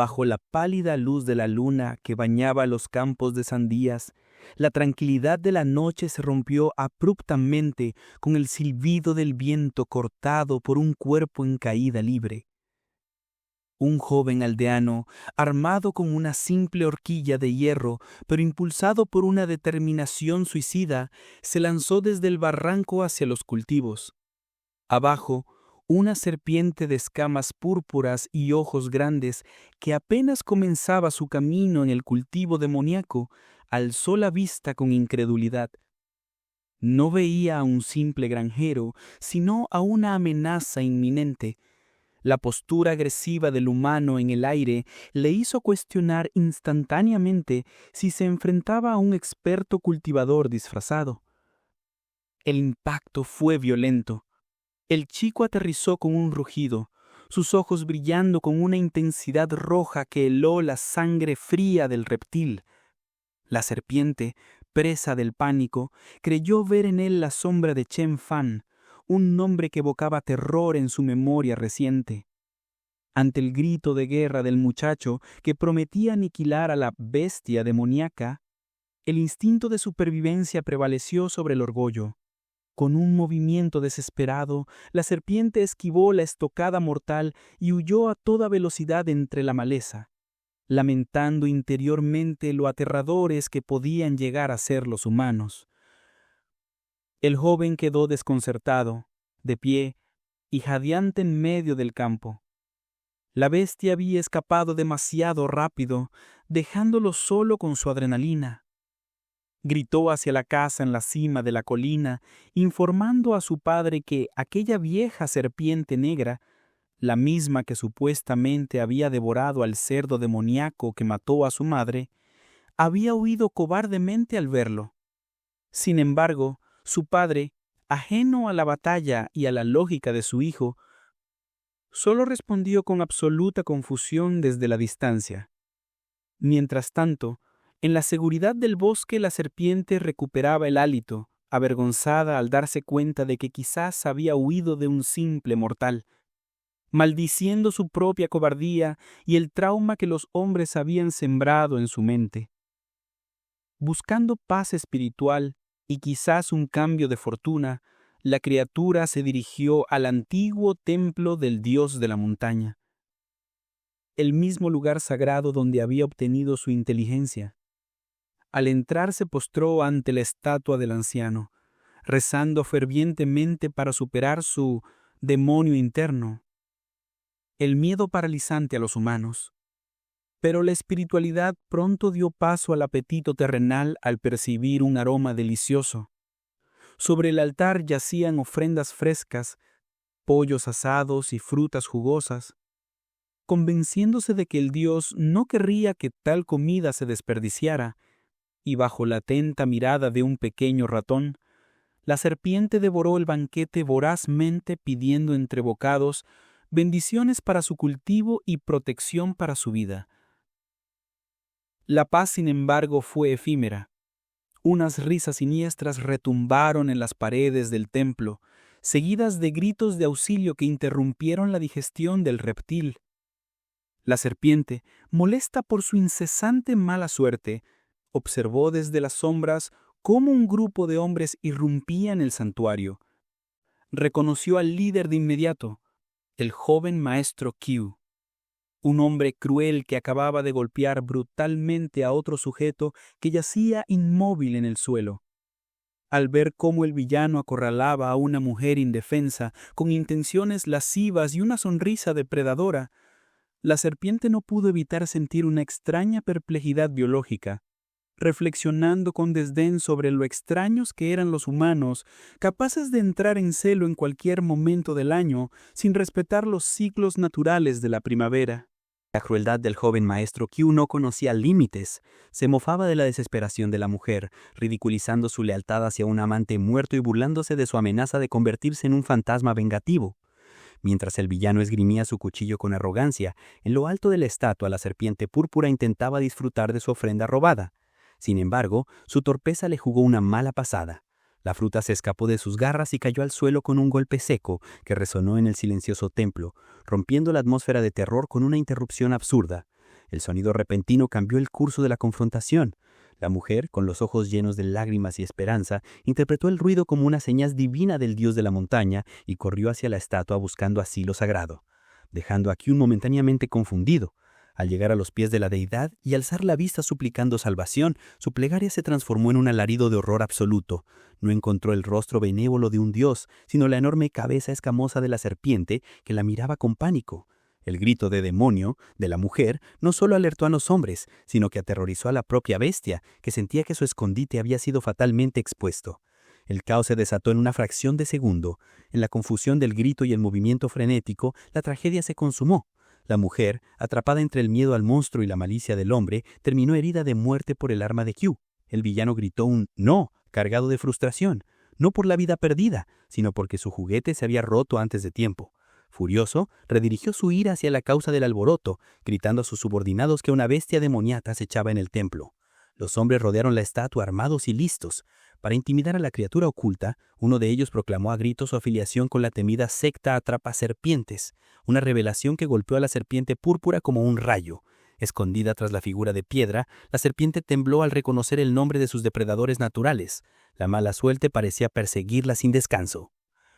bajo la pálida luz de la luna que bañaba los campos de sandías, la tranquilidad de la noche se rompió abruptamente con el silbido del viento cortado por un cuerpo en caída libre. Un joven aldeano, armado con una simple horquilla de hierro, pero impulsado por una determinación suicida, se lanzó desde el barranco hacia los cultivos. Abajo, una serpiente de escamas púrpuras y ojos grandes, que apenas comenzaba su camino en el cultivo demoníaco, alzó la vista con incredulidad. No veía a un simple granjero, sino a una amenaza inminente. La postura agresiva del humano en el aire le hizo cuestionar instantáneamente si se enfrentaba a un experto cultivador disfrazado. El impacto fue violento. El chico aterrizó con un rugido, sus ojos brillando con una intensidad roja que heló la sangre fría del reptil. La serpiente, presa del pánico, creyó ver en él la sombra de Chen Fan, un nombre que evocaba terror en su memoria reciente. Ante el grito de guerra del muchacho que prometía aniquilar a la bestia demoníaca, el instinto de supervivencia prevaleció sobre el orgullo. Con un movimiento desesperado, la serpiente esquivó la estocada mortal y huyó a toda velocidad entre la maleza, lamentando interiormente lo aterradores que podían llegar a ser los humanos. El joven quedó desconcertado, de pie y jadeante en medio del campo. La bestia había escapado demasiado rápido, dejándolo solo con su adrenalina. Gritó hacia la casa en la cima de la colina, informando a su padre que aquella vieja serpiente negra, la misma que supuestamente había devorado al cerdo demoníaco que mató a su madre, había huido cobardemente al verlo. Sin embargo, su padre, ajeno a la batalla y a la lógica de su hijo, solo respondió con absoluta confusión desde la distancia. Mientras tanto, en la seguridad del bosque la serpiente recuperaba el hálito, avergonzada al darse cuenta de que quizás había huido de un simple mortal, maldiciendo su propia cobardía y el trauma que los hombres habían sembrado en su mente. Buscando paz espiritual y quizás un cambio de fortuna, la criatura se dirigió al antiguo templo del dios de la montaña, el mismo lugar sagrado donde había obtenido su inteligencia. Al entrar se postró ante la estatua del anciano, rezando fervientemente para superar su demonio interno, el miedo paralizante a los humanos. Pero la espiritualidad pronto dio paso al apetito terrenal al percibir un aroma delicioso. Sobre el altar yacían ofrendas frescas, pollos asados y frutas jugosas. Convenciéndose de que el dios no querría que tal comida se desperdiciara, y bajo la atenta mirada de un pequeño ratón, la serpiente devoró el banquete vorazmente pidiendo entre bocados bendiciones para su cultivo y protección para su vida. La paz, sin embargo, fue efímera. Unas risas siniestras retumbaron en las paredes del templo, seguidas de gritos de auxilio que interrumpieron la digestión del reptil. La serpiente, molesta por su incesante mala suerte, observó desde las sombras cómo un grupo de hombres irrumpía en el santuario. Reconoció al líder de inmediato, el joven maestro Qiu, un hombre cruel que acababa de golpear brutalmente a otro sujeto que yacía inmóvil en el suelo. Al ver cómo el villano acorralaba a una mujer indefensa, con intenciones lascivas y una sonrisa depredadora, la serpiente no pudo evitar sentir una extraña perplejidad biológica, reflexionando con desdén sobre lo extraños que eran los humanos, capaces de entrar en celo en cualquier momento del año, sin respetar los ciclos naturales de la primavera. La crueldad del joven maestro Qiu no conocía límites. Se mofaba de la desesperación de la mujer, ridiculizando su lealtad hacia un amante muerto y burlándose de su amenaza de convertirse en un fantasma vengativo. Mientras el villano esgrimía su cuchillo con arrogancia, en lo alto de la estatua la serpiente púrpura intentaba disfrutar de su ofrenda robada. Sin embargo, su torpeza le jugó una mala pasada. La fruta se escapó de sus garras y cayó al suelo con un golpe seco que resonó en el silencioso templo, rompiendo la atmósfera de terror con una interrupción absurda. El sonido repentino cambió el curso de la confrontación. La mujer, con los ojos llenos de lágrimas y esperanza, interpretó el ruido como una señal divina del dios de la montaña y corrió hacia la estatua buscando asilo sagrado, dejando a Q momentáneamente confundido. Al llegar a los pies de la deidad y alzar la vista suplicando salvación, su plegaria se transformó en un alarido de horror absoluto. No encontró el rostro benévolo de un dios, sino la enorme cabeza escamosa de la serpiente que la miraba con pánico. El grito de demonio de la mujer no solo alertó a los hombres, sino que aterrorizó a la propia bestia, que sentía que su escondite había sido fatalmente expuesto. El caos se desató en una fracción de segundo. En la confusión del grito y el movimiento frenético, la tragedia se consumó. La mujer, atrapada entre el miedo al monstruo y la malicia del hombre, terminó herida de muerte por el arma de Q. El villano gritó un «no», cargado de frustración, no por la vida perdida, sino porque su juguete se había roto antes de tiempo. Furioso, redirigió su ira hacia la causa del alboroto, gritando a sus subordinados que una bestia demoníaca se echaba en el templo. Los hombres rodearon la estatua armados y listos. Para intimidar a la criatura oculta, uno de ellos proclamó a gritos su afiliación con la temida secta Atrapa-Serpientes, una revelación que golpeó a la serpiente púrpura como un rayo. Escondida tras la figura de piedra, la serpiente tembló al reconocer el nombre de sus depredadores naturales. La mala suerte parecía perseguirla sin descanso.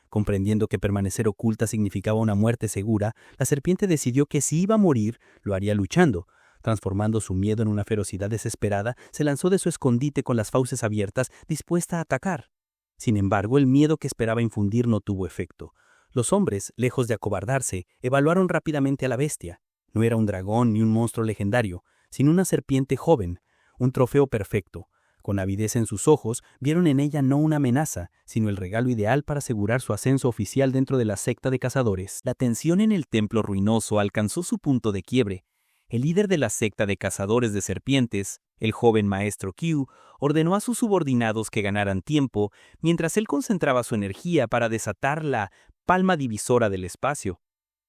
Comprendiendo que permanecer oculta significaba una muerte segura, la serpiente decidió que si iba a morir, lo haría luchando. Transformando su miedo en una ferocidad desesperada, se lanzó de su escondite con las fauces abiertas, dispuesta a atacar. Sin embargo, el miedo que esperaba infundir no tuvo efecto. Los hombres, lejos de acobardarse, evaluaron rápidamente a la bestia. No era un dragón ni un monstruo legendario, sino una serpiente joven, un trofeo perfecto. Con avidez en sus ojos, vieron en ella no una amenaza, sino el regalo ideal para asegurar su ascenso oficial dentro de la secta de cazadores. La tensión en el templo ruinoso alcanzó su punto de quiebre. El líder de la secta de cazadores de serpientes, el joven maestro Q, ordenó a sus subordinados que ganaran tiempo, mientras él concentraba su energía para desatar la palma divisora del espacio.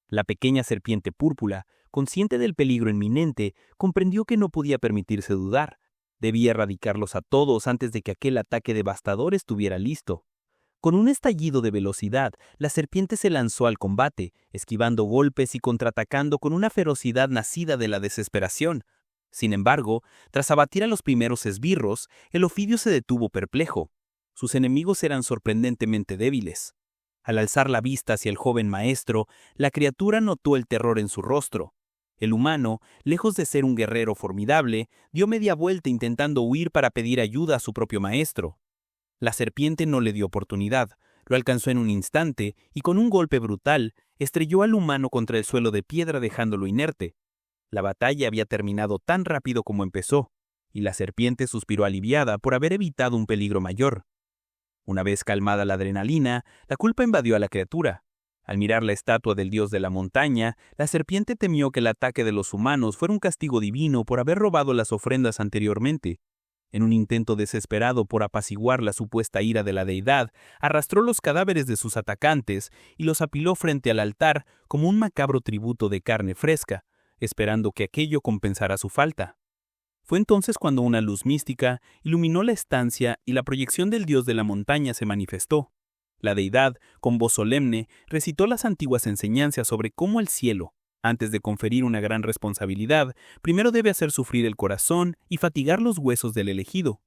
La pequeña serpiente púrpura, consciente del peligro inminente, comprendió que no podía permitirse dudar. Debía erradicarlos a todos antes de que aquel ataque devastador estuviera listo. Con un estallido de velocidad, la serpiente se lanzó al combate, esquivando golpes y contraatacando con una ferocidad nacida de la desesperación. Sin embargo, tras abatir a los primeros esbirros, el ofidio se detuvo perplejo. Sus enemigos eran sorprendentemente débiles. Al alzar la vista hacia el joven maestro, la criatura notó el terror en su rostro. El humano, lejos de ser un guerrero formidable, dio media vuelta intentando huir para pedir ayuda a su propio maestro. La serpiente no le dio oportunidad, lo alcanzó en un instante y con un golpe brutal estrelló al humano contra el suelo de piedra dejándolo inerte. La batalla había terminado tan rápido como empezó, y la serpiente suspiró aliviada por haber evitado un peligro mayor. Una vez calmada la adrenalina, la culpa invadió a la criatura. Al mirar la estatua del dios de la montaña, la serpiente temió que el ataque de los humanos fuera un castigo divino por haber robado las ofrendas anteriormente. En un intento desesperado por apaciguar la supuesta ira de la deidad, arrastró los cadáveres de sus atacantes y los apiló frente al altar como un macabro tributo de carne fresca, esperando que aquello compensara su falta. Fue entonces cuando una luz mística iluminó la estancia y la proyección del dios de la montaña se manifestó. La deidad, con voz solemne, recitó las antiguas enseñanzas sobre cómo el cielo, antes de conferir una gran responsabilidad, primero debe hacer sufrir el corazón y fatigar los huesos del elegido.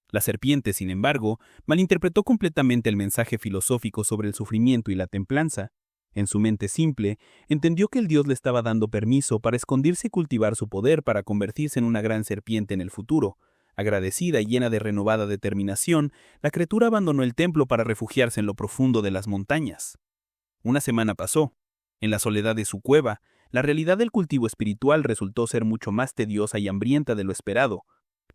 La serpiente, sin embargo, malinterpretó completamente el mensaje filosófico sobre el sufrimiento y la templanza. En su mente simple, entendió que el dios le estaba dando permiso para esconderse y cultivar su poder para convertirse en una gran serpiente en el futuro. Agradecida y llena de renovada determinación, la criatura abandonó el templo para refugiarse en lo profundo de las montañas. Una semana pasó. En la soledad de su cueva, la realidad del cultivo espiritual resultó ser mucho más tediosa y hambrienta de lo esperado.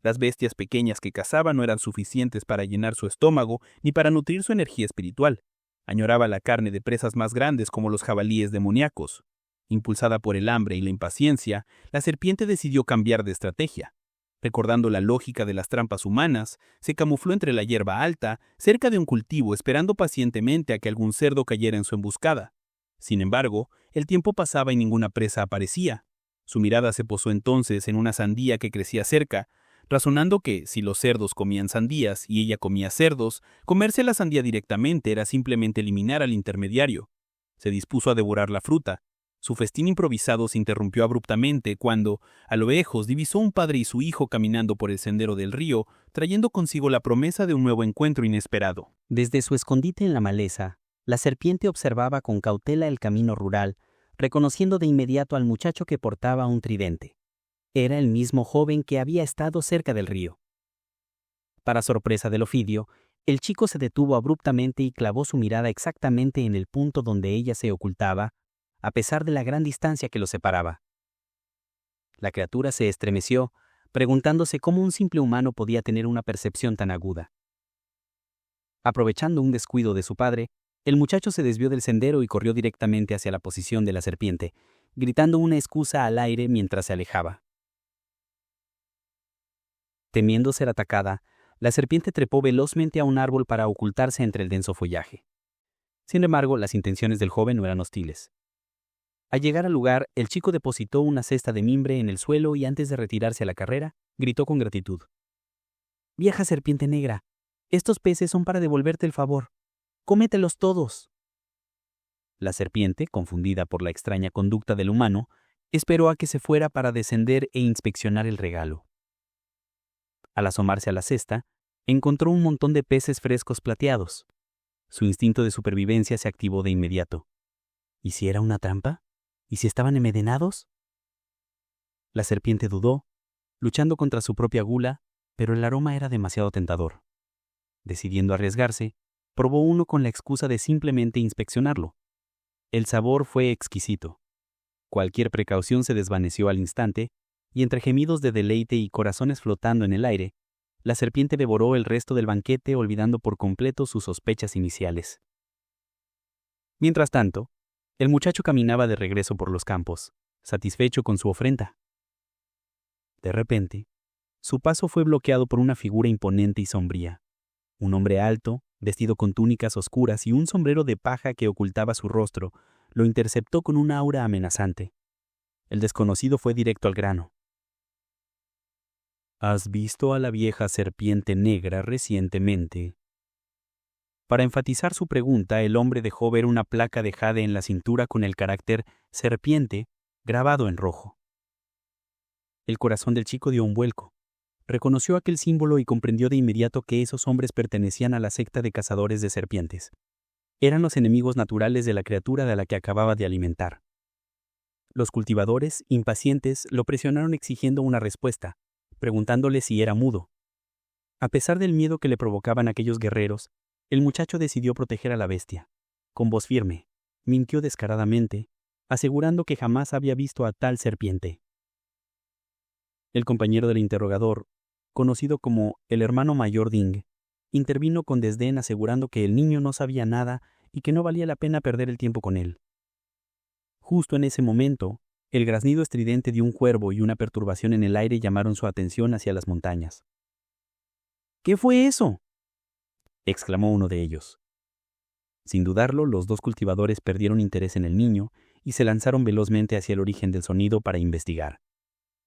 Las bestias pequeñas que cazaba no eran suficientes para llenar su estómago ni para nutrir su energía espiritual. Añoraba la carne de presas más grandes como los jabalíes demoníacos. Impulsada por el hambre y la impaciencia, la serpiente decidió cambiar de estrategia. Recordando la lógica de las trampas humanas, se camufló entre la hierba alta, cerca de un cultivo, esperando pacientemente a que algún cerdo cayera en su emboscada. Sin embargo, el tiempo pasaba y ninguna presa aparecía. Su mirada se posó entonces en una sandía que crecía cerca, razonando que, si los cerdos comían sandías y ella comía cerdos, comerse la sandía directamente era simplemente eliminar al intermediario. Se dispuso a devorar la fruta. Su festín improvisado se interrumpió abruptamente cuando, a lo lejos, divisó un padre y su hijo caminando por el sendero del río, trayendo consigo la promesa de un nuevo encuentro inesperado. Desde su escondite en la maleza, la serpiente observaba con cautela el camino rural, reconociendo de inmediato al muchacho que portaba un tridente. Era el mismo joven que había estado cerca del río. Para sorpresa del Ofidio, el chico se detuvo abruptamente y clavó su mirada exactamente en el punto donde ella se ocultaba, a pesar de la gran distancia que los separaba. La criatura se estremeció, preguntándose cómo un simple humano podía tener una percepción tan aguda. Aprovechando un descuido de su padre, el muchacho se desvió del sendero y corrió directamente hacia la posición de la serpiente, gritando una excusa al aire mientras se alejaba. Temiendo ser atacada, la serpiente trepó velozmente a un árbol para ocultarse entre el denso follaje. Sin embargo, las intenciones del joven no eran hostiles. Al llegar al lugar, el chico depositó una cesta de mimbre en el suelo y antes de retirarse a la carrera, gritó con gratitud: «Vieja serpiente negra, estos peces son para devolverte el favor. ¡Cómetelos todos!». La serpiente, confundida por la extraña conducta del humano, esperó a que se fuera para descender e inspeccionar el regalo. Al asomarse a la cesta, encontró un montón de peces frescos plateados. Su instinto de supervivencia se activó de inmediato. ¿Y si era una trampa? ¿Y si estaban envenenados? La serpiente dudó, luchando contra su propia gula, pero el aroma era demasiado tentador. Decidiendo arriesgarse, probó uno con la excusa de simplemente inspeccionarlo. El sabor fue exquisito. Cualquier precaución se desvaneció al instante, y entre gemidos de deleite y corazones flotando en el aire, la serpiente devoró el resto del banquete olvidando por completo sus sospechas iniciales. Mientras tanto, el muchacho caminaba de regreso por los campos, satisfecho con su ofrenda. De repente, su paso fue bloqueado por una figura imponente y sombría. Un hombre alto, vestido con túnicas oscuras y un sombrero de paja que ocultaba su rostro, lo interceptó con una aura amenazante. El desconocido fue directo al grano. «¿Has visto a la vieja serpiente negra recientemente?». Para enfatizar su pregunta, el hombre dejó ver una placa de jade en la cintura con el carácter «serpiente» grabado en rojo. El corazón del chico dio un vuelco. Reconoció aquel símbolo y comprendió de inmediato que esos hombres pertenecían a la secta de cazadores de serpientes. Eran los enemigos naturales de la criatura de la que acababa de alimentar. Los cultivadores, impacientes, lo presionaron exigiendo una respuesta, preguntándole si era mudo. A pesar del miedo que le provocaban aquellos guerreros, el muchacho decidió proteger a la bestia. Con voz firme, mintió descaradamente, asegurando que jamás había visto a tal serpiente. El compañero del interrogador, conocido como el hermano mayor Ding, intervino con desdén asegurando que el niño no sabía nada y que no valía la pena perder el tiempo con él. Justo en ese momento, el graznido estridente de un cuervo y una perturbación en el aire llamaron su atención hacia las montañas. «¿Qué fue eso?», exclamó uno de ellos. Sin dudarlo, los dos cultivadores perdieron interés en el niño y se lanzaron velozmente hacia el origen del sonido para investigar,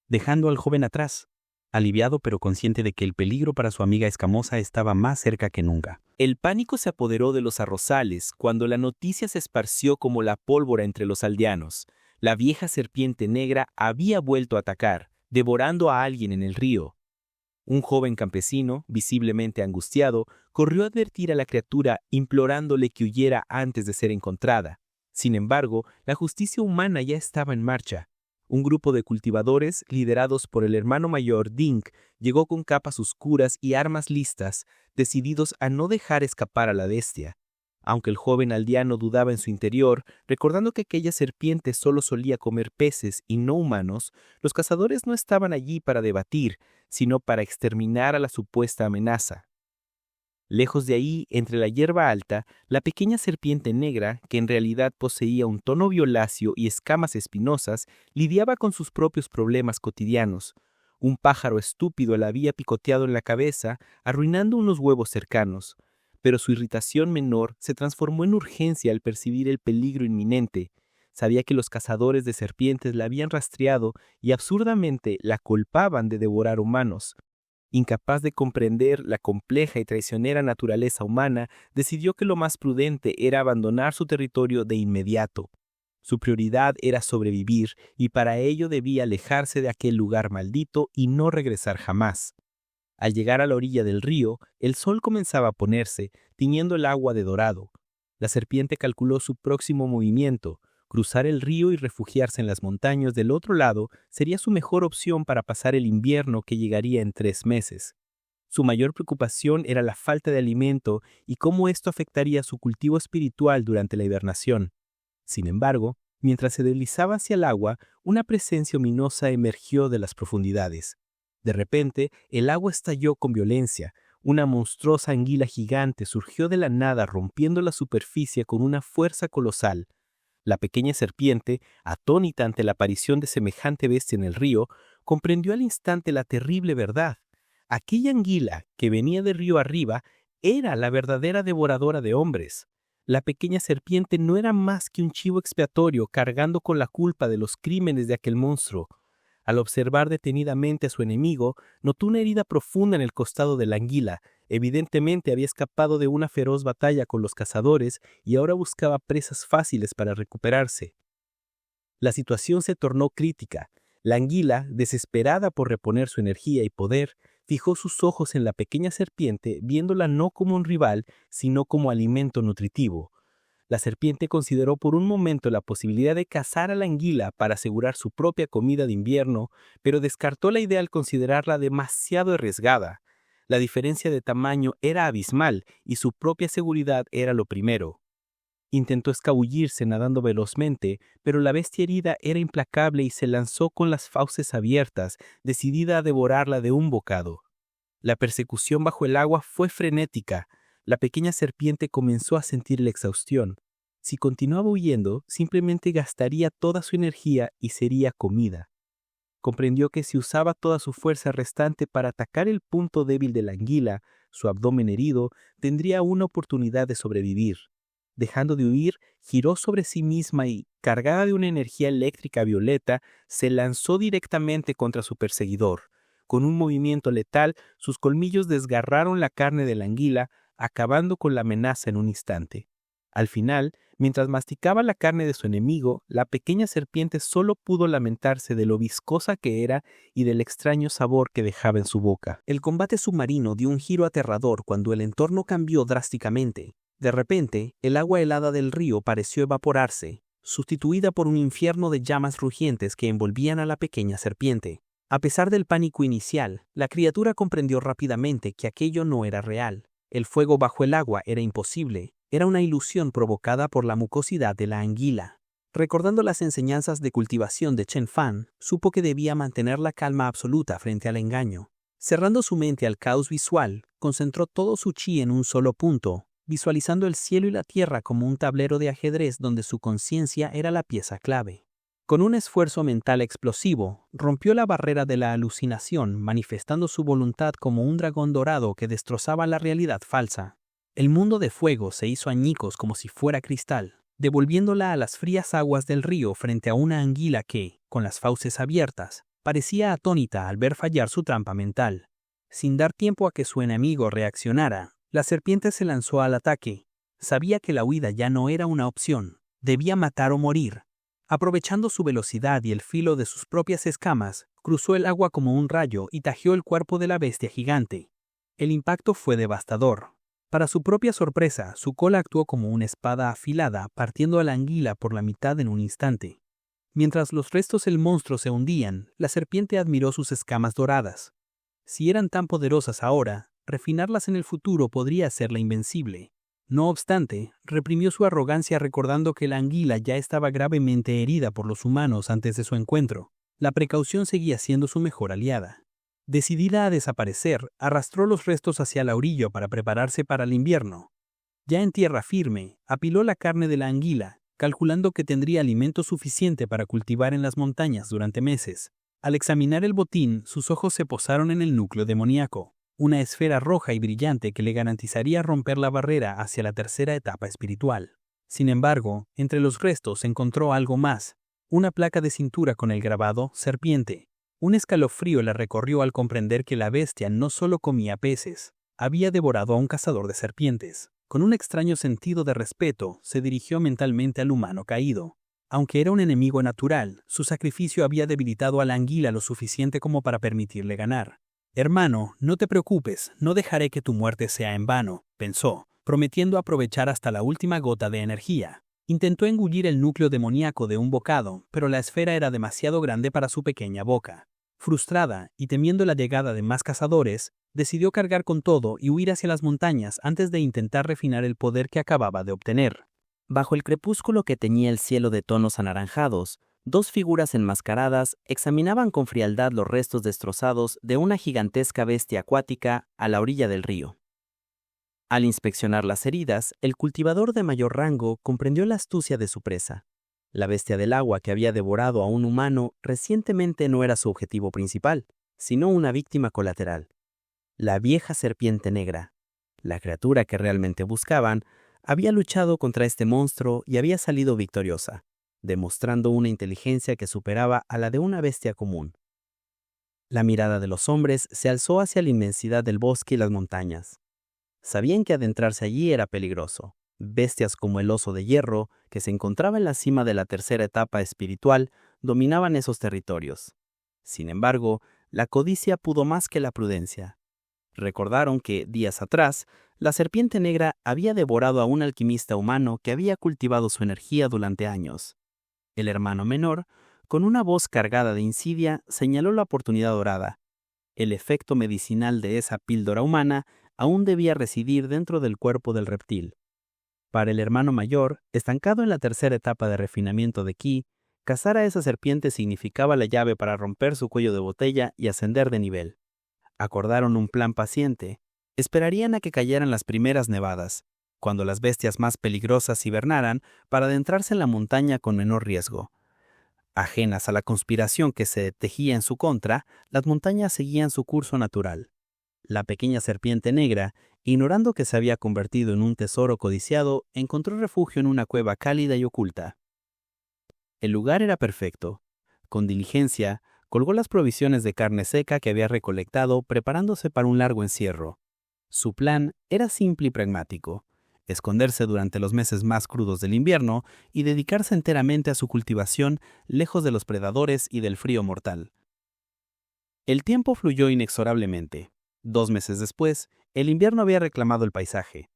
dejando al joven atrás, aliviado pero consciente de que el peligro para su amiga escamosa estaba más cerca que nunca. El pánico se apoderó de los arrozales cuando la noticia se esparció como la pólvora entre los aldeanos. La vieja serpiente negra había vuelto a atacar, devorando a alguien en el río. Un joven campesino, visiblemente angustiado, corrió a advertir a la criatura implorándole que huyera antes de ser encontrada. Sin embargo, la justicia humana ya estaba en marcha. Un grupo de cultivadores, liderados por el hermano mayor Ding, llegó con capas oscuras y armas listas, decididos a no dejar escapar a la bestia. Aunque el joven aldeano dudaba en su interior, recordando que aquella serpiente solo solía comer peces y no humanos, los cazadores no estaban allí para debatir, sino para exterminar a la supuesta amenaza. Lejos de ahí, entre la hierba alta, la pequeña serpiente negra, que en realidad poseía un tono violáceo y escamas espinosas, lidiaba con sus propios problemas cotidianos. Un pájaro estúpido la había picoteado en la cabeza, arruinando unos huevos cercanos. Pero su irritación menor se transformó en urgencia al percibir el peligro inminente. Sabía que los cazadores de serpientes la habían rastreado y absurdamente la culpaban de devorar humanos. Incapaz de comprender la compleja y traicionera naturaleza humana, decidió que lo más prudente era abandonar su territorio de inmediato. Su prioridad era sobrevivir y para ello debía alejarse de aquel lugar maldito y no regresar jamás. Al llegar a la orilla del río, el sol comenzaba a ponerse, tiñendo el agua de dorado. La serpiente calculó su próximo movimiento. Cruzar el río y refugiarse en las montañas del otro lado sería su mejor opción para pasar el invierno que llegaría en 3 meses. Su mayor preocupación era la falta de alimento y cómo esto afectaría su cultivo espiritual durante la hibernación. Sin embargo, mientras se deslizaba hacia el agua, una presencia ominosa emergió de las profundidades. De repente, el agua estalló con violencia. Una monstruosa anguila gigante surgió de la nada rompiendo la superficie con una fuerza colosal. La pequeña serpiente, atónita ante la aparición de semejante bestia en el río, comprendió al instante la terrible verdad. Aquella anguila, que venía de río arriba, era la verdadera devoradora de hombres. La pequeña serpiente no era más que un chivo expiatorio cargando con la culpa de los crímenes de aquel monstruo. Al observar detenidamente a su enemigo, notó una herida profunda en el costado de la anguila. Evidentemente había escapado de una feroz batalla con los cazadores y ahora buscaba presas fáciles para recuperarse. La situación se tornó crítica. La anguila, desesperada por reponer su energía y poder, fijó sus ojos en la pequeña serpiente, viéndola no como un rival, sino como alimento nutritivo. La serpiente consideró por un momento la posibilidad de cazar a la anguila para asegurar su propia comida de invierno, pero descartó la idea al considerarla demasiado arriesgada. La diferencia de tamaño era abismal y su propia seguridad era lo primero. Intentó escabullirse nadando velozmente, pero la bestia herida era implacable y se lanzó con las fauces abiertas, decidida a devorarla de un bocado. La persecución bajo el agua fue frenética. La pequeña serpiente comenzó a sentir la exhaustión. Si continuaba huyendo, simplemente gastaría toda su energía y sería comida. Comprendió que si usaba toda su fuerza restante para atacar el punto débil de la anguila, su abdomen herido, tendría una oportunidad de sobrevivir. Dejando de huir, giró sobre sí misma y, cargada de una energía eléctrica violeta, se lanzó directamente contra su perseguidor. Con un movimiento letal, sus colmillos desgarraron la carne de la anguila, acabando con la amenaza en un instante. Al final, mientras masticaba la carne de su enemigo, la pequeña serpiente solo pudo lamentarse de lo viscosa que era y del extraño sabor que dejaba en su boca. El combate submarino dio un giro aterrador cuando el entorno cambió drásticamente. De repente, el agua helada del río pareció evaporarse, sustituida por un infierno de llamas rugientes que envolvían a la pequeña serpiente. A pesar del pánico inicial, la criatura comprendió rápidamente que aquello no era real. El fuego bajo el agua era imposible, era una ilusión provocada por la mucosidad de la anguila. Recordando las enseñanzas de cultivación de Chen Fan, supo que debía mantener la calma absoluta frente al engaño. Cerrando su mente al caos visual, concentró todo su chi en un solo punto, visualizando el cielo y la tierra como un tablero de ajedrez donde su conciencia era la pieza clave. Con un esfuerzo mental explosivo, rompió la barrera de la alucinación, manifestando su voluntad como un dragón dorado que destrozaba la realidad falsa. El mundo de fuego se hizo añicos como si fuera cristal, devolviéndola a las frías aguas del río frente a una anguila que, con las fauces abiertas, parecía atónita al ver fallar su trampa mental. Sin dar tiempo a que su enemigo reaccionara, la serpiente se lanzó al ataque. Sabía que la huida ya no era una opción, debía matar o morir. Aprovechando su velocidad y el filo de sus propias escamas, cruzó el agua como un rayo y tajeó el cuerpo de la bestia gigante. El impacto fue devastador. Para su propia sorpresa, su cola actuó como una espada afilada, partiendo a la anguila por la mitad en un instante. Mientras los restos del monstruo se hundían, la serpiente admiró sus escamas doradas. Si eran tan poderosas ahora, refinarlas en el futuro podría hacerla invencible. No obstante, reprimió su arrogancia recordando que la anguila ya estaba gravemente herida por los humanos antes de su encuentro. La precaución seguía siendo su mejor aliada. Decidida a desaparecer, arrastró los restos hacia la orilla para prepararse para el invierno. Ya en tierra firme, apiló la carne de la anguila, calculando que tendría alimento suficiente para cultivar en las montañas durante meses. Al examinar el botín, sus ojos se posaron en el núcleo demoníaco, una esfera roja y brillante que le garantizaría romper la barrera hacia la tercera etapa espiritual. Sin embargo, entre los restos encontró algo más, una placa de cintura con el grabado «Serpiente». Un escalofrío la recorrió al comprender que la bestia no solo comía peces, había devorado a un cazador de serpientes. Con un extraño sentido de respeto, se dirigió mentalmente al humano caído. Aunque era un enemigo natural, su sacrificio había debilitado a la anguila lo suficiente como para permitirle ganar. «Hermano, no te preocupes, no dejaré que tu muerte sea en vano», pensó, prometiendo aprovechar hasta la última gota de energía. Intentó engullir el núcleo demoníaco de un bocado, pero la esfera era demasiado grande para su pequeña boca. Frustrada y temiendo la llegada de más cazadores, decidió cargar con todo y huir hacia las montañas antes de intentar refinar el poder que acababa de obtener. Bajo el crepúsculo que teñía el cielo de tonos anaranjados, dos figuras enmascaradas examinaban con frialdad los restos destrozados de una gigantesca bestia acuática a la orilla del río. Al inspeccionar las heridas, el cultivador de mayor rango comprendió la astucia de su presa. La bestia del agua que había devorado a un humano recientemente no era su objetivo principal, sino una víctima colateral. La vieja serpiente negra, la criatura que realmente buscaban, había luchado contra este monstruo y había salido victoriosa, demostrando una inteligencia que superaba a la de una bestia común. La mirada de los hombres se alzó hacia la inmensidad del bosque y las montañas. Sabían que adentrarse allí era peligroso. Bestias como el oso de hierro, que se encontraba en la cima de la tercera etapa espiritual, dominaban esos territorios. Sin embargo, la codicia pudo más que la prudencia. Recordaron que, días atrás, la serpiente negra había devorado a un alquimista humano que había cultivado su energía durante años. El hermano menor, con una voz cargada de insidia, señaló la oportunidad dorada. El efecto medicinal de esa píldora humana aún debía residir dentro del cuerpo del reptil. Para el hermano mayor, estancado en la tercera etapa de refinamiento de ki, cazar a esa serpiente significaba la llave para romper su cuello de botella y ascender de nivel. Acordaron un plan paciente. Esperarían a que cayeran las primeras nevadas, cuando las bestias más peligrosas hibernaran, para adentrarse en la montaña con menor riesgo. Ajenas a la conspiración que se tejía en su contra, las montañas seguían su curso natural. La pequeña serpiente negra, ignorando que se había convertido en un tesoro codiciado, encontró refugio en una cueva cálida y oculta. El lugar era perfecto. Con diligencia, colgó las provisiones de carne seca que había recolectado, preparándose para un largo encierro. Su plan era simple y pragmático: esconderse durante los meses más crudos del invierno y dedicarse enteramente a su cultivación, lejos de los predadores y del frío mortal. El tiempo fluyó inexorablemente. 2 meses después, el invierno había reclamado el paisaje,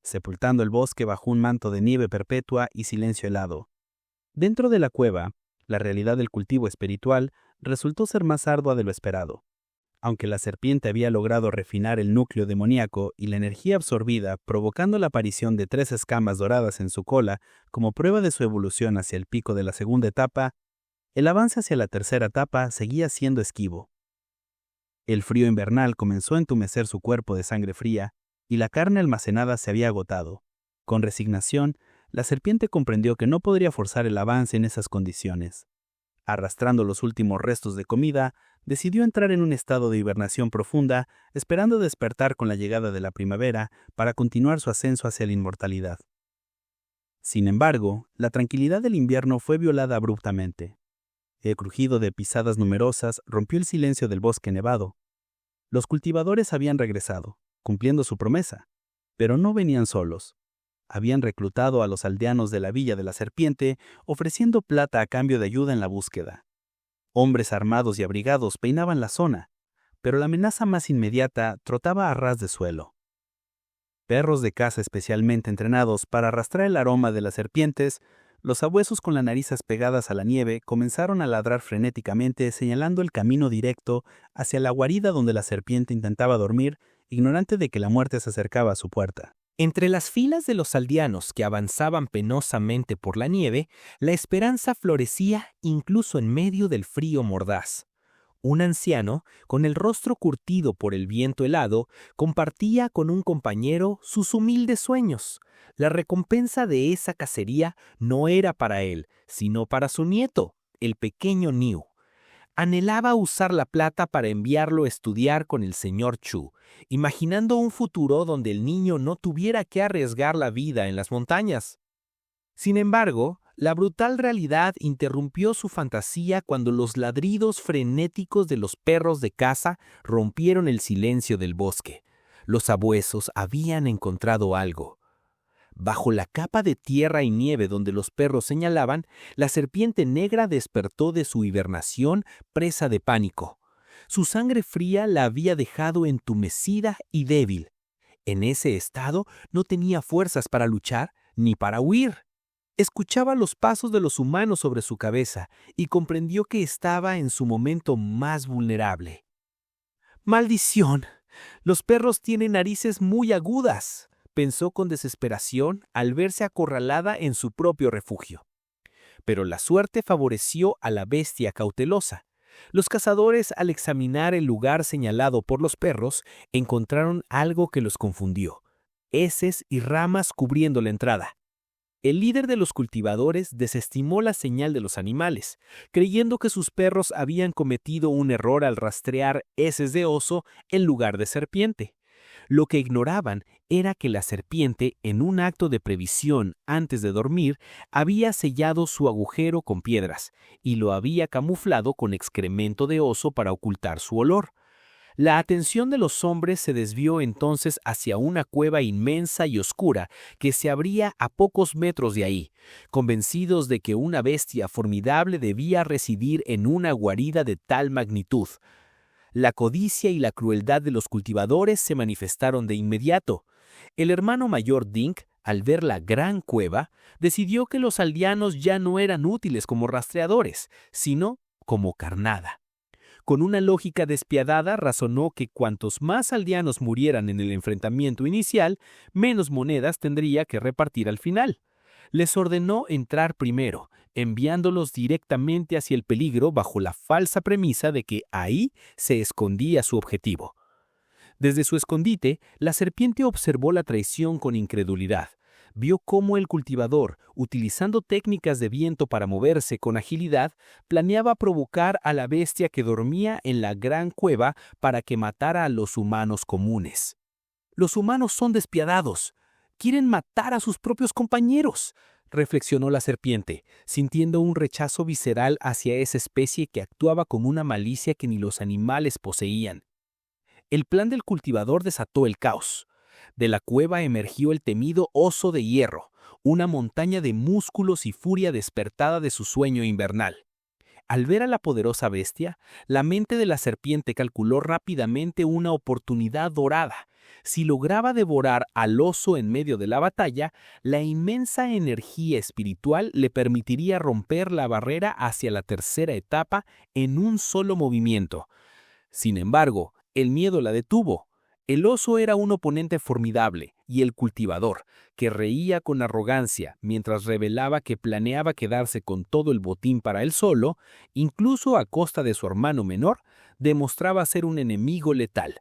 sepultando el bosque bajo un manto de nieve perpetua y silencio helado. Dentro de la cueva, la realidad del cultivo espiritual resultó ser más ardua de lo esperado. Aunque la serpiente había logrado refinar el núcleo demoníaco y la energía absorbida, provocando la aparición de 3 escamas doradas en su cola como prueba de su evolución hacia el pico de la segunda etapa, el avance hacia la tercera etapa seguía siendo esquivo. El frío invernal comenzó a entumecer su cuerpo de sangre fría y la carne almacenada se había agotado. Con resignación, la serpiente comprendió que no podría forzar el avance en esas condiciones. Arrastrando los últimos restos de comida, decidió entrar en un estado de hibernación profunda, esperando despertar con la llegada de la primavera para continuar su ascenso hacia la inmortalidad. Sin embargo, la tranquilidad del invierno fue violada abruptamente. El crujido de pisadas numerosas rompió el silencio del bosque nevado. Los cultivadores habían regresado, cumpliendo su promesa, pero no venían solos. Habían reclutado a los aldeanos de la Villa de la Serpiente, ofreciendo plata a cambio de ayuda en la búsqueda. Hombres armados y abrigados peinaban la zona, pero la amenaza más inmediata trotaba a ras de suelo. Perros de caza especialmente entrenados para arrastrar el aroma de las serpientes, los sabuesos con las narices pegadas a la nieve comenzaron a ladrar frenéticamente, señalando el camino directo hacia la guarida donde la serpiente intentaba dormir, ignorante de que la muerte se acercaba a su puerta. Entre las filas de los aldeanos que avanzaban penosamente por la nieve, la esperanza florecía incluso en medio del frío mordaz. Un anciano, con el rostro curtido por el viento helado, compartía con un compañero sus humildes sueños. La recompensa de esa cacería no era para él, sino para su nieto, el pequeño Niu. Anhelaba usar la plata para enviarlo a estudiar con el señor Chu, imaginando un futuro donde el niño no tuviera que arriesgar la vida en las montañas. Sin embargo, la brutal realidad interrumpió su fantasía cuando los ladridos frenéticos de los perros de caza rompieron el silencio del bosque. Los sabuesos habían encontrado algo. Bajo la capa de tierra y nieve donde los perros señalaban, la serpiente negra despertó de su hibernación presa de pánico. Su sangre fría la había dejado entumecida y débil. En ese estado no tenía fuerzas para luchar ni para huir. Escuchaba los pasos de los humanos sobre su cabeza y comprendió que estaba en su momento más vulnerable. ¡Maldición! Los perros tienen narices muy agudas, pensó con desesperación al verse acorralada en su propio refugio. Pero la suerte favoreció a la bestia cautelosa. Los cazadores, al examinar el lugar señalado por los perros, encontraron algo que los confundió: heces y ramas cubriendo la entrada. El líder de los cultivadores desestimó la señal de los animales, creyendo que sus perros habían cometido un error al rastrear heces de oso en lugar de serpiente. Lo que ignoraban era que la serpiente, en un acto de previsión antes de dormir, había sellado su agujero con piedras y lo había camuflado con excremento de oso para ocultar su olor. La atención de los hombres se desvió entonces hacia una cueva inmensa y oscura que se abría a pocos metros de ahí, convencidos de que una bestia formidable debía residir en una guarida de tal magnitud. La codicia y la crueldad de los cultivadores se manifestaron de inmediato. El hermano mayor Dink, al ver la gran cueva, decidió que los aldeanos ya no eran útiles como rastreadores, sino como carnada. Con una lógica despiadada razonó que cuantos más aldeanos murieran en el enfrentamiento inicial, menos monedas tendría que repartir al final. Les ordenó entrar primero, enviándolos directamente hacia el peligro bajo la falsa premisa de que ahí se escondía su objetivo. Desde su escondite, la serpiente observó la traición con incredulidad. Vio cómo el cultivador, utilizando técnicas de viento para moverse con agilidad, planeaba provocar a la bestia que dormía en la gran cueva para que matara a los humanos comunes. «Los humanos son despiadados. Quieren matar a sus propios compañeros», reflexionó la serpiente, sintiendo un rechazo visceral hacia esa especie que actuaba con una malicia que ni los animales poseían. El plan del cultivador desató el caos. De la cueva emergió el temido oso de hierro, una montaña de músculos y furia despertada de su sueño invernal. Al ver a la poderosa bestia, la mente de la serpiente calculó rápidamente una oportunidad dorada. Si lograba devorar al oso en medio de la batalla, la inmensa energía espiritual le permitiría romper la barrera hacia la tercera etapa en un solo movimiento. Sin embargo, el miedo la detuvo. El oso era un oponente formidable, y el cultivador, que reía con arrogancia mientras revelaba que planeaba quedarse con todo el botín para él solo, incluso a costa de su hermano menor, demostraba ser un enemigo letal.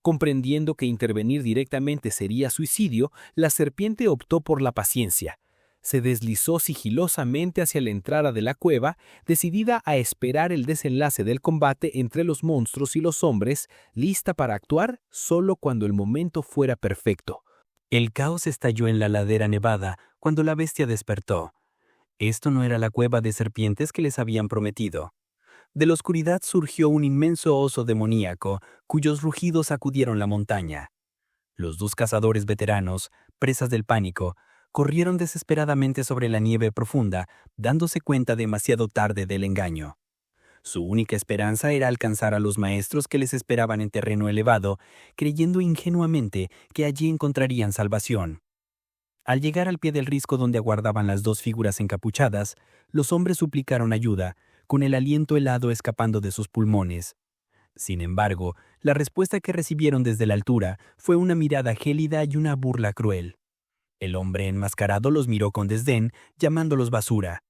Comprendiendo que intervenir directamente sería suicidio, la serpiente optó por la paciencia. Se deslizó sigilosamente hacia la entrada de la cueva, decidida a esperar el desenlace del combate entre los monstruos y los hombres, lista para actuar solo cuando el momento fuera perfecto. El caos estalló en la ladera nevada cuando la bestia despertó. Esto no era la cueva de serpientes que les habían prometido. De la oscuridad surgió un inmenso oso demoníaco, cuyos rugidos sacudieron la montaña. Los dos cazadores veteranos, presas del pánico, corrieron desesperadamente sobre la nieve profunda, dándose cuenta demasiado tarde del engaño. Su única esperanza era alcanzar a los maestros que les esperaban en terreno elevado, creyendo ingenuamente que allí encontrarían salvación. Al llegar al pie del risco donde aguardaban las dos figuras encapuchadas, los hombres suplicaron ayuda, con el aliento helado escapando de sus pulmones. Sin embargo, la respuesta que recibieron desde la altura fue una mirada gélida y una burla cruel. El hombre enmascarado los miró con desdén, llamándolos basura.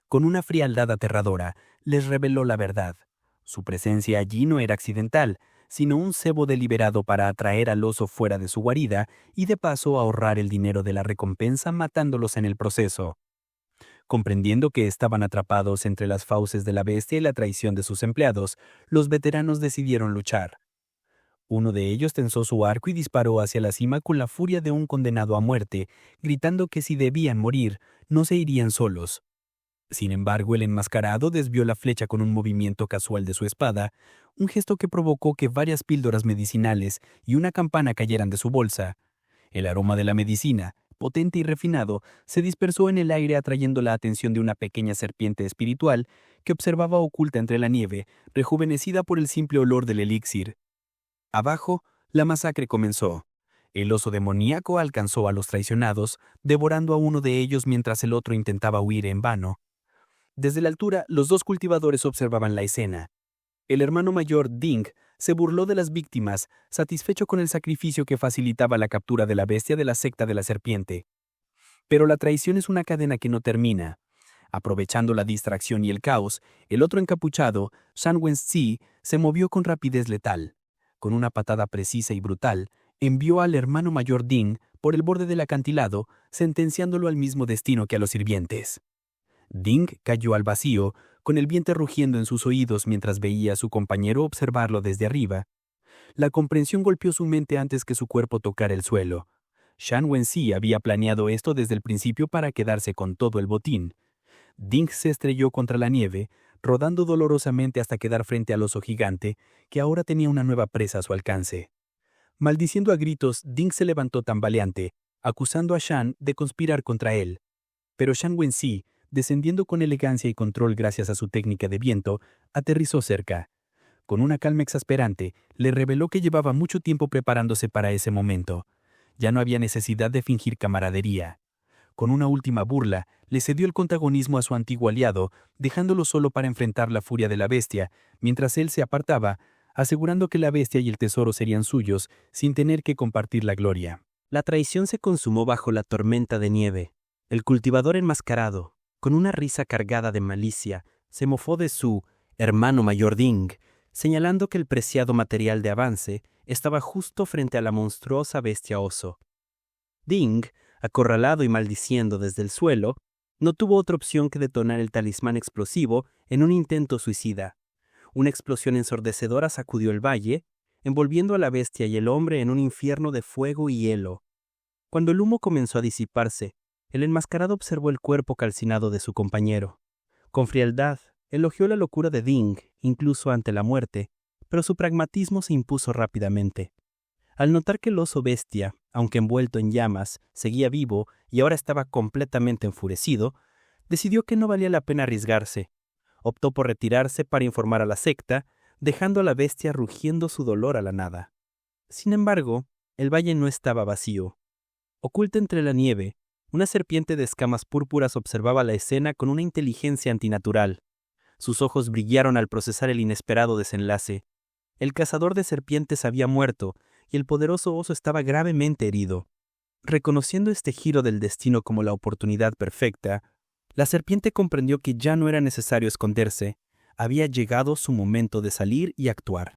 Con una frialdad aterradora, les reveló la verdad. Su presencia allí no era accidental, sino un cebo deliberado para atraer al oso fuera de su guarida y de paso ahorrar el dinero de la recompensa matándolos en el proceso. Comprendiendo que estaban atrapados entre las fauces de la bestia y la traición de sus empleados, los veteranos decidieron luchar. Uno de ellos tensó su arco y disparó hacia la cima con la furia de un condenado a muerte, gritando que si debían morir, no se irían solos. Sin embargo, el enmascarado desvió la flecha con un movimiento casual de su espada, un gesto que provocó que varias píldoras medicinales y una campana cayeran de su bolsa. El aroma de la medicina, potente y refinado, se dispersó en el aire atrayendo la atención de una pequeña serpiente espiritual que observaba oculta entre la nieve, rejuvenecida por el simple olor del elixir. Abajo, la masacre comenzó. El oso demoníaco alcanzó a los traicionados, devorando a uno de ellos mientras el otro intentaba huir en vano. Desde la altura, los dos cultivadores observaban la escena. El hermano mayor, Ding, se burló de las víctimas, satisfecho con el sacrificio que facilitaba la captura de la bestia de la secta de la serpiente. Pero la traición es una cadena que no termina. Aprovechando la distracción y el caos, el otro encapuchado, Shan Wenzi, se movió con rapidez letal. Con una patada precisa y brutal, envió al hermano mayor Ding por el borde del acantilado, sentenciándolo al mismo destino que a los sirvientes. Ding cayó al vacío, con el viento rugiendo en sus oídos mientras veía a su compañero observarlo desde arriba. La comprensión golpeó su mente antes que su cuerpo tocara el suelo. Shan Wenzi había planeado esto desde el principio para quedarse con todo el botín. Ding se estrelló contra la nieve, rodando dolorosamente hasta quedar frente al oso gigante, que ahora tenía una nueva presa a su alcance. Maldiciendo a gritos, Ding se levantó tambaleante, acusando a Shan de conspirar contra él. Pero Shan Wenzi, descendiendo con elegancia y control gracias a su técnica de viento, aterrizó cerca. Con una calma exasperante, le reveló que llevaba mucho tiempo preparándose para ese momento. Ya no había necesidad de fingir camaradería. Con una última burla, le cedió el protagonismo a su antiguo aliado, dejándolo solo para enfrentar la furia de la bestia, mientras él se apartaba, asegurando que la bestia y el tesoro serían suyos, sin tener que compartir la gloria. La traición se consumó bajo la tormenta de nieve. El cultivador enmascarado, con una risa cargada de malicia, se mofó de su hermano mayor Ding, señalando que el preciado material de avance estaba justo frente a la monstruosa bestia oso. Ding, acorralado y maldiciendo desde el suelo, no tuvo otra opción que detonar el talismán explosivo en un intento suicida. Una explosión ensordecedora sacudió el valle, envolviendo a la bestia y el hombre en un infierno de fuego y hielo. Cuando el humo comenzó a disiparse, el enmascarado observó el cuerpo calcinado de su compañero. Con frialdad, elogió la locura de Ding, incluso ante la muerte, pero su pragmatismo se impuso rápidamente. Al notar que el oso bestia, aunque envuelto en llamas, seguía vivo y ahora estaba completamente enfurecido, decidió que no valía la pena arriesgarse. Optó por retirarse para informar a la secta, dejando a la bestia rugiendo su dolor a la nada. Sin embargo, el valle no estaba vacío. Oculta entre la nieve, una serpiente de escamas púrpuras observaba la escena con una inteligencia antinatural. Sus ojos brillaron al procesar el inesperado desenlace. El cazador de serpientes había muerto, y el poderoso oso estaba gravemente herido. Reconociendo este giro del destino como la oportunidad perfecta, la serpiente comprendió que ya no era necesario esconderse. Había llegado su momento de salir y actuar.